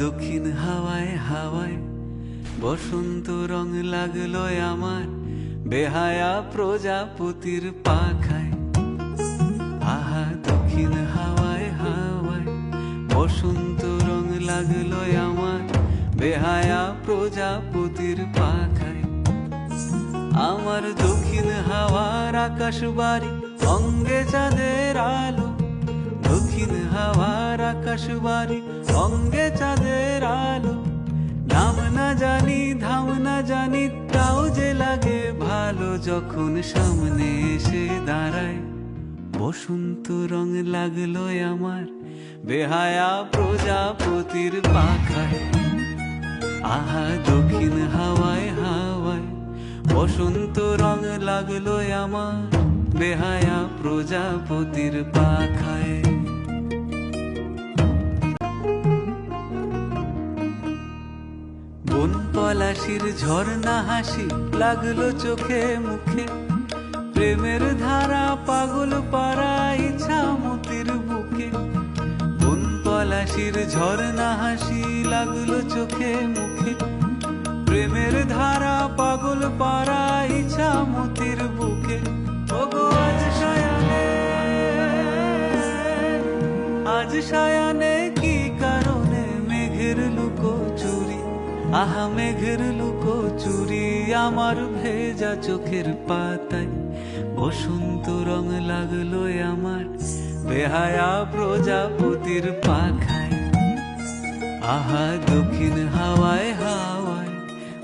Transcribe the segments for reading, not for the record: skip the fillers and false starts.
দক্ষিণ হাওয়ায় হাওয়ায় বসন্ত রং লাগলো আমার বেহায়া প্রজাপতির পাখায়। আহা দক্ষিণ হাওয়ায় হাওয়ায় বসন্ত রং লাগলো আমার বেহায়া প্রজাপতির পাখায়। আমার দক্ষিণ হাওয়ার আকাশ বাড়ি অঙ্গে চাঁদের আলো, দক্ষিণ হাওয়ার আকাশ বাড়ি অঙ্গে চাঁদের আলো। নাম না জানি ধাম না জানি তাও যে লাগে ভালো যখন সামনে এসে দাঁড়ায়। বসন্ত রং লাগলো আমার বেহায়া প্রজাপতির পাখায়। আহা দক্ষিণ হাওয়ায় হাওয়ায় বসন্ত রং লাগলো আমার বেহায়া প্রজাপতির পাখায়। বন পলাশির ঝর্ণা হাসি লাগলো চোখে মুখে, প্রেমের ধারা পাগল পাড়া ইছামতির বুকে। বন পলাশির ঝর্ণা হাসি লাগলো চোখে মুখে, প্রেমের ধারা পাগল পাড়া ইছামতির বুকে। ওগো আজ সায়ানে, আজ সায়ানে কি কারণে মেঘের লুকো চুরি, আহা মেঘের লুকো চুরি আমার ভেজা চোখের পাতায়। বসন্ত রং লাগলো আমার বেহায়া প্রজাপতির পাখায়। আহা দক্ষিণ হাওয়ায় হাওয়ায়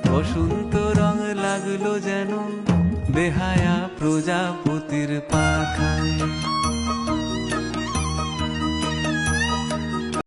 বসন্ত রং লাগলো যেন বেহায়া প্রজাপতির পাখায়।